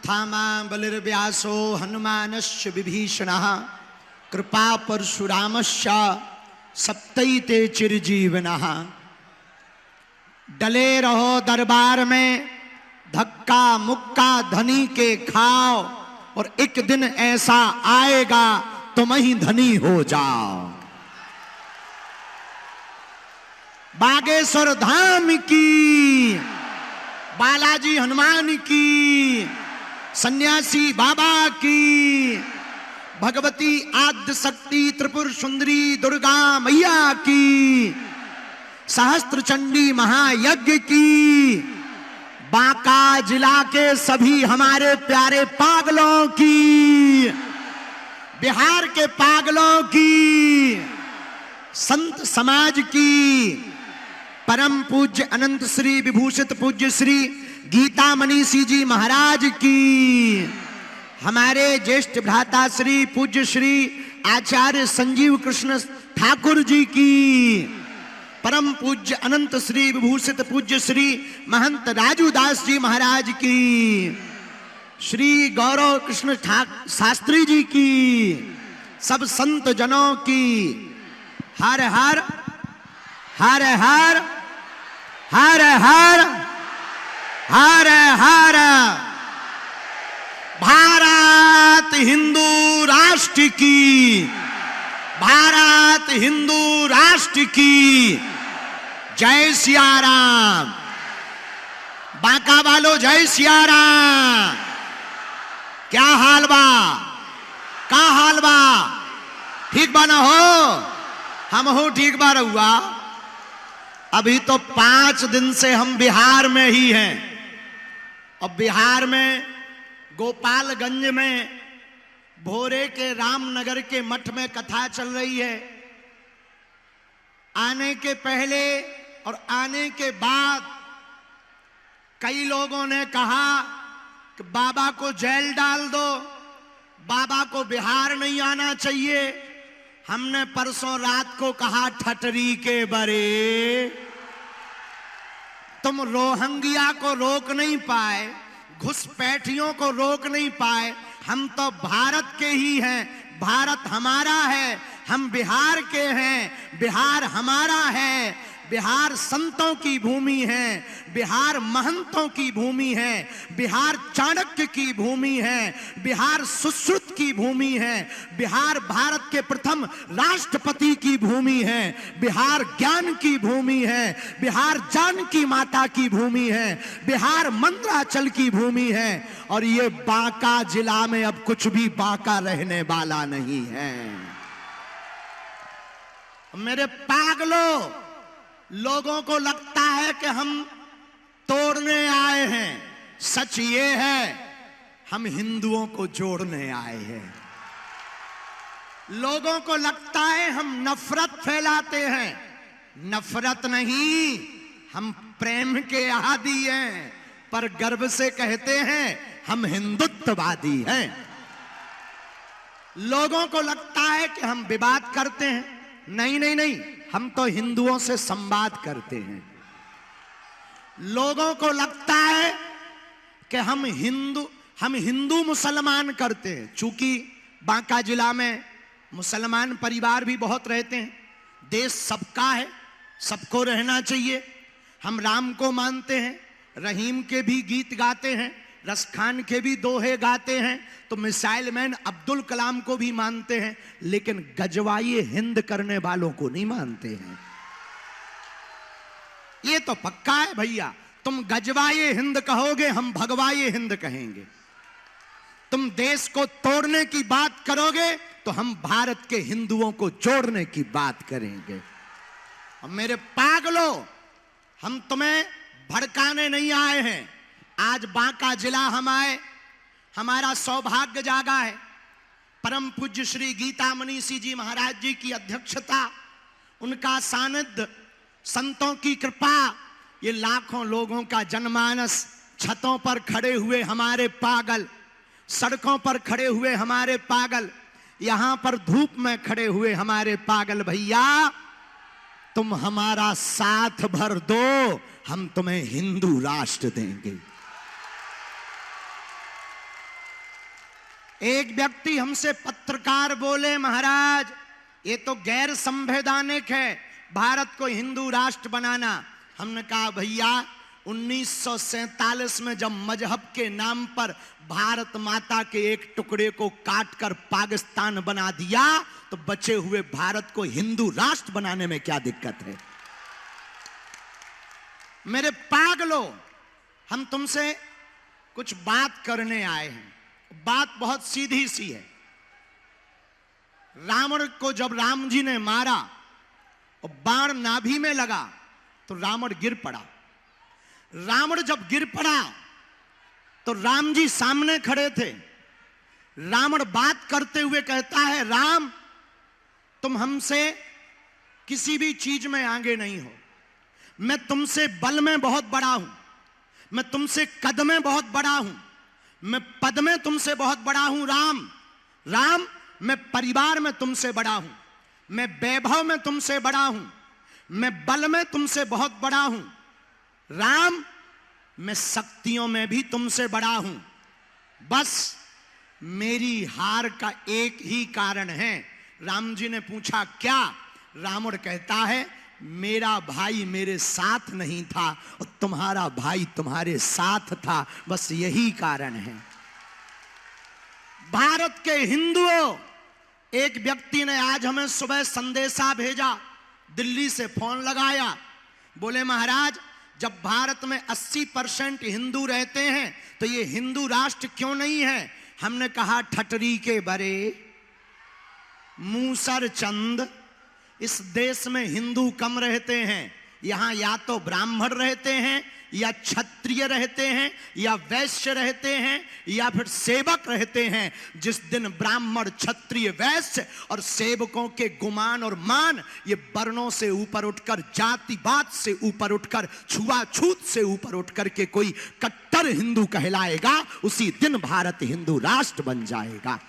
अश्वत्थामा बलिर्व्यासो हनुमानश्च विभीषणः कृपा परशुरामश्च सप्तैते चिरजीवनः। डले रहो दरबार में, धक्का मुक्का धनी के खाओ, और एक दिन ऐसा आएगा तुम ही धनी हो जाओ। बागेश्वर धाम की, बालाजी हनुमान की, सन्यासी बाबा की, भगवती आद्य शक्ति त्रिपुर सुंदरी दुर्गा मैया की, सहस्त्र चंडी महायज्ञ की, बांका जिला के सभी हमारे प्यारे पागलों की, बिहार के पागलों की, संत समाज की, परम पूज्य अनंत श्री विभूषित पूज्य श्री गीता मनीषी जी महाराज की, हमारे ज्येष्ठ भ्राता श्री पूज्य श्री आचार्य संजीव कृष्ण ठाकुर जी की, परम पूज्य अनंत श्री विभूषित पूज्य श्री महंत राजू दास जी महाराज की, श्री गौरव कृष्ण शास्त्री जी की, सब संत जनों की। हर हर हर हर हर हर हर हर भारत हिंदू राष्ट्र की, भारत हिंदू राष्ट्र की जय सिया राम। बांका वालों जय सिया राम। क्या हाल बा, का हाल बा, ठीक बा ना हो? हम हो ठीक बा रहुआ। अभी तो 5 दिन से हम बिहार में ही हैं, और बिहार में गोपालगंज में भोरे के रामनगर के मठ में कथा चल रही है। आने के पहले और आने के बाद कई लोगों ने कहा कि बाबा को जेल डाल दो, बाबा को बिहार नहीं आना चाहिए। हमने परसों रात को कहा ठटरी के बरे, तुम रोहंगिया को रोक नहीं पाए, घुसपैठियों को रोक नहीं पाए, हम तो भारत के ही हैं, भारत हमारा है, हम बिहार के हैं, बिहार हमारा है। बिहार संतों की भूमि है, बिहार महंतों की भूमि है, बिहार चाणक्य की भूमि है, बिहार सुश्रुत की भूमि है, बिहार भारत के प्रथम राष्ट्रपति की भूमि है, बिहार ज्ञान की भूमि है, बिहार जानकी माता की भूमि है, बिहार मंदराचल की भूमि है। और ये बांका जिला में अब कुछ भी बांका रहने वाला नहीं है। मेरे पागलों, लोगों को लगता है कि हम तोड़ने आए हैं, सच ये है हम हिंदुओं को जोड़ने आए हैं। लोगों को लगता है हम नफरत फैलाते हैं, नफरत नहीं, हम प्रेम के आदी हैं, पर गर्व से कहते हैं हम हिंदुत्ववादी हैं। लोगों को लगता है कि हम विवाद करते हैं, नहीं नहीं नहीं, हम तो हिंदुओं से संवाद करते हैं। लोगों को लगता है कि हम हिंदू मुसलमान करते हैं। चूंकि बांका जिला में मुसलमान परिवार भी बहुत रहते हैं, देश सबका है, सबको रहना चाहिए। हम राम को मानते हैं, रहीम के भी गीत गाते हैं, रसखान के भी दोहे गाते हैं, तो मिसाइल मैन अब्दुल कलाम को भी मानते हैं, लेकिन गजवाए हिंद करने वालों को नहीं मानते हैं। ये तो पक्का है भैया, तुम गजवाए हिंद कहोगे, हम भगवाए हिंद कहेंगे। तुम देश को तोड़ने की बात करोगे तो हम भारत के हिंदुओं को जोड़ने की बात करेंगे। और मेरे पागलों, हम तुम्हें भड़काने नहीं आए हैं। आज बांका जिला हम आए, हमारा सौभाग्य जागा है। परम पूज्य श्री गीता मनीषी जी महाराज जी की अध्यक्षता, उनका सानिध्य, संतों की कृपा, ये लाखों लोगों का जनमानस, छतों पर खड़े हुए हमारे पागल, सड़कों पर खड़े हुए हमारे पागल, यहां पर धूप में खड़े हुए हमारे पागल भैया, तुम हमारा साथ भर दो, हम तुम्हें हिंदू राष्ट्र देंगे। एक व्यक्ति हमसे पत्रकार बोले, महाराज ये तो गैर संवैधानिक है भारत को हिंदू राष्ट्र बनाना। हमने कहा भैया 1947 में जब मजहब के नाम पर भारत माता के एक टुकड़े को काटकर पाकिस्तान बना दिया तो बचे हुए भारत को हिंदू राष्ट्र बनाने में क्या दिक्कत है? मेरे पागलों, हम तुमसे कुछ बात करने आए हैं। बात बहुत सीधी सी है। रावण को जब राम जी ने मारा और बाण नाभि में लगा तो रावण गिर पड़ा। रावण जब गिर पड़ा तो राम जी सामने खड़े थे। रावण बात करते हुए कहता है, राम तुम हमसे किसी भी चीज में आगे नहीं हो। मैं तुमसे बल में बहुत बड़ा हूं, मैं तुमसे कद में बहुत बड़ा हूं, मैं पद में तुमसे बहुत बड़ा हूं। राम मैं परिवार में तुमसे बड़ा हूं, मैं वैभव में तुमसे बड़ा हूं, मैं बल में तुमसे बहुत बड़ा हूं। राम मैं शक्तियों में भी तुमसे बड़ा हूं। बस मेरी हार का एक ही कारण है। राम जी ने पूछा क्या? रावण कहता है मेरा भाई मेरे साथ नहीं था और तुम्हारा भाई तुम्हारे साथ था, बस यही कारण है। भारत के हिंदुओं, एक व्यक्ति ने आज हमें सुबह संदेशा भेजा, दिल्ली से फोन लगाया, बोले महाराज जब भारत में 80% हिंदू रहते हैं तो ये हिंदू राष्ट्र क्यों नहीं है? हमने कहा ठटरी के बरे मूसर चंद, इस देश में हिंदू कम रहते हैं। यहां या तो ब्राह्मण रहते हैं या क्षत्रिय रहते हैं या वैश्य रहते हैं या फिर सेवक रहते हैं। जिस दिन ब्राह्मण क्षत्रिय वैश्य और सेवकों के गुमान और मान ये वर्णों से ऊपर उठकर, जातिवाद से ऊपर उठकर, छुआछूत से ऊपर उठकर के कोई कट्टर हिंदू कहलाएगा, उसी दिन भारत हिंदू राष्ट्र बन जाएगा।